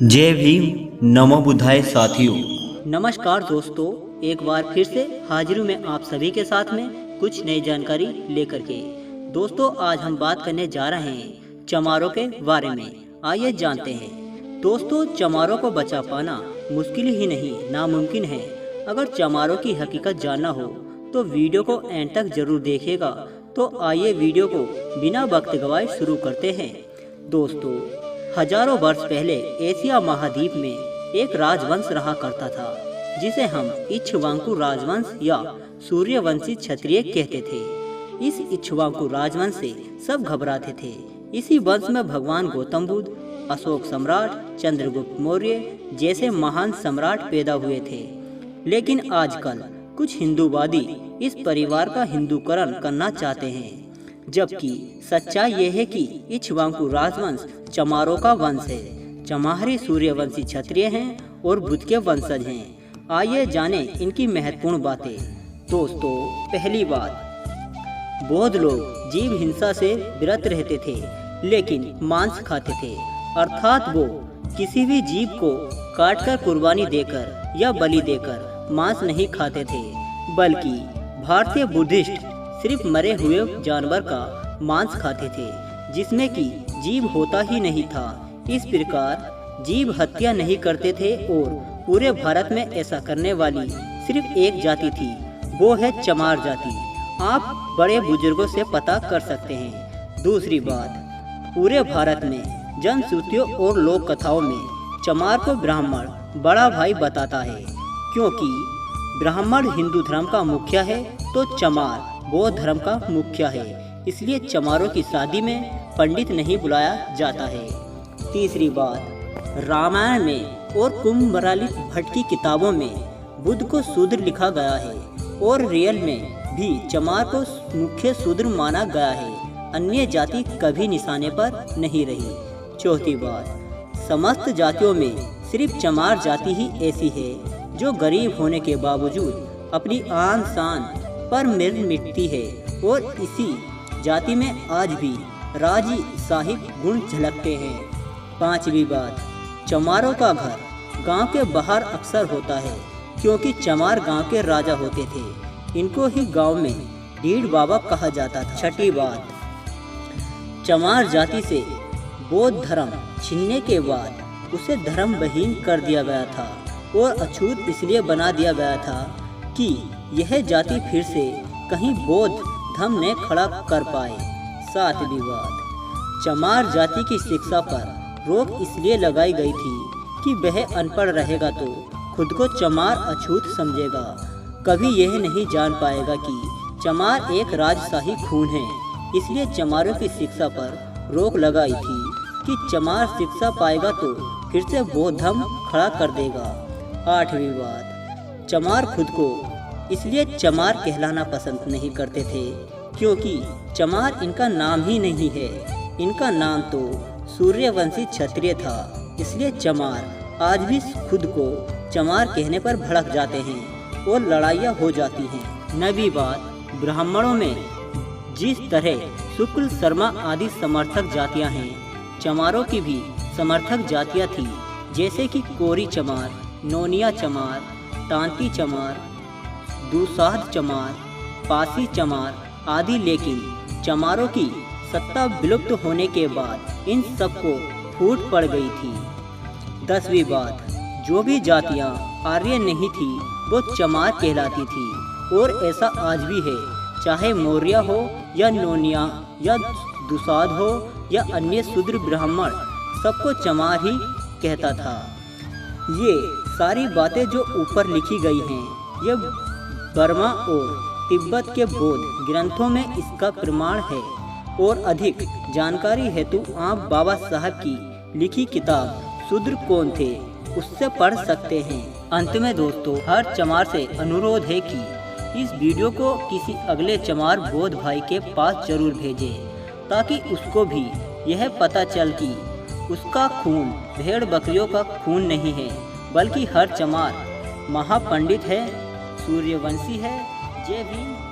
जय भीम। नमो बुद्धाय साथियों। नमस्कार दोस्तों, एक बार फिर से हाजिर हूं मैं आप सभी के साथ में कुछ नई जानकारी लेकर के। दोस्तों, आज हम बात करने जा रहे हैं चमारों के बारे में। आइए जानते हैं। दोस्तों, चमारों को बचा पाना मुश्किल ही नहीं नामुमकिन है। अगर चमारों की हकीकत जानना हो तो वीडियो को एंड तक जरूर देखिएगा। तो आइए वीडियो को बिना वक्त गवाए शुरू करते हैं। दोस्तों, हजारों वर्ष पहले एशिया महाद्वीप में एक राजवंश रहा करता था जिसे हम इक्ष्वाकु राजवंश या सूर्यवंशी क्षत्रिय कहते थे। इस इक्ष्वाकु राजवंश से सब घबराते थे। इसी वंश में भगवान गौतम बुद्ध, अशोक सम्राट, चंद्रगुप्त मौर्य जैसे महान सम्राट पैदा हुए थे। लेकिन आजकल कुछ हिंदूवादी इस परिवार का हिंदूकरण करना चाहते हैं, जबकि सच्चाई यह है कि इक्ष्वाकु राजवंश चमारों का वंश है। चमारी सूर्यवंशी क्षत्रिय हैं और बुद्ध के वंशज हैं। आइए जाने इनकी महत्वपूर्ण बातें। दोस्तों, पहली बात, बौद्ध लोग जीव हिंसा से विरत रहते थे लेकिन मांस खाते थे, अर्थात वो किसी भी जीव को काटकर कुर्बानी देकर या बलि देकर मांस नहीं खाते थे, बल्कि भारतीय बुद्धिस्ट सिर्फ मरे हुए जानवर का मांस खाते थे जिसमें कि जीव होता ही नहीं था। इस प्रकार जीव हत्या नहीं करते थे और पूरे भारत में ऐसा करने वाली सिर्फ एक जाति थी, वो है चमार जाति। आप बड़े बुजुर्गों से पता कर सकते हैं। दूसरी बात, पूरे भारत में जनश्रुतियों और लोक कथाओं में चमार को ब्राह्मण बड़ा भाई बताता है। क्योंकि ब्राह्मण हिंदू धर्म का मुखिया है तो चमार बौद्ध धर्म का मुखिया है, इसलिए चमारों की शादी में पंडित नहीं बुलाया जाता है। तीसरी बात, रामायण में और कुम्भराली भट्ट की किताबों में बुद्ध को शूद्र लिखा गया है और रियल में भी चमार को मुख्य शूद्र माना गया है। अन्य जाति कभी निशाने पर नहीं रही। चौथी बात, समस्त जातियों में सिर्फ चमार जाति ही ऐसी है जो गरीब होने के बावजूद अपनी आन शान पर मिटती है और इसी जाति में आज भी राजी साहिब गुण झलकते हैं। पांचवी बात, चमारों का घर गांव के बाहर अक्सर होता है क्योंकि चमार गांव के राजा होते थे। इनको ही गांव में ढीठ बाबा कहा जाता था। छठी बात, चमार जाति से बौद्ध धर्म छीनने के बाद उसे धर्म विहीन कर दिया गया था और अछूत इसलिए बना दिया गया था कि यह जाति फिर से कहीं बौद्ध धर्म ने खड़ा कर पाए। सातवीं बात, चमार जाति की शिक्षा पर रोक इसलिए लगाई गई थी कि वह अनपढ़ रहेगा तो खुद को चमार अछूत समझेगा, कभी यह नहीं जान पाएगा कि चमार एक राजशाही खून है। इसलिए चमारों की शिक्षा पर रोक लगाई थी कि चमार शिक्षा पाएगा तो फिर से बौद्ध धर्म खड़ा कर देगा। आठवीं बात, चमार खुद को इसलिए चमार कहलाना पसंद नहीं करते थे क्योंकि चमार इनका नाम ही नहीं है। इनका नाम तो सूर्यवंशी क्षत्रिय था, इसलिए चमार आज भी खुद को चमार कहने पर भड़क जाते हैं और लड़ाइयाँ हो जाती हैं। नवीं बात, ब्राह्मणों में जिस तरह शुक्ल शर्मा आदि समर्थक जातियाँ हैं, चमारों की भी समर्थक जातियाँ थी, जैसे कि कोरी चमार, नोनिया चमार, तांती चमार, दुसाध चमार, पासी चमार आदि। लेकिन चमारों की सत्ता विलुप्त होने के बाद इन सबको फूट पड़ गई थी। 10वीं बात, जो भी जातियां आर्य नहीं थी वो चमार कहलाती थी और ऐसा आज भी है, चाहे मौर्य हो या नोनिया या दुसाध हो या अन्य शूद्र ब्राह्मण, सबको चमार ही कहता था। ये सारी बातें जो ऊपर लिखी गई हैं, ये बर्मा और तिब्बत के बौद्ध ग्रंथों में इसका प्रमाण है और अधिक जानकारी हेतु आप बाबा साहब की लिखी किताब शूद्र कौन थे उससे पढ़ सकते हैं। अंत में दोस्तों, हर चमार से अनुरोध है कि इस वीडियो को किसी अगले चमार बौद्ध भाई के पास जरूर भेजें ताकि उसको भी यह पता चल कि उसका खून भेड़ बकरियों का खून नहीं है, बल्कि हर चमार महापंडित है, सूर्यवंशी है। जय भीम।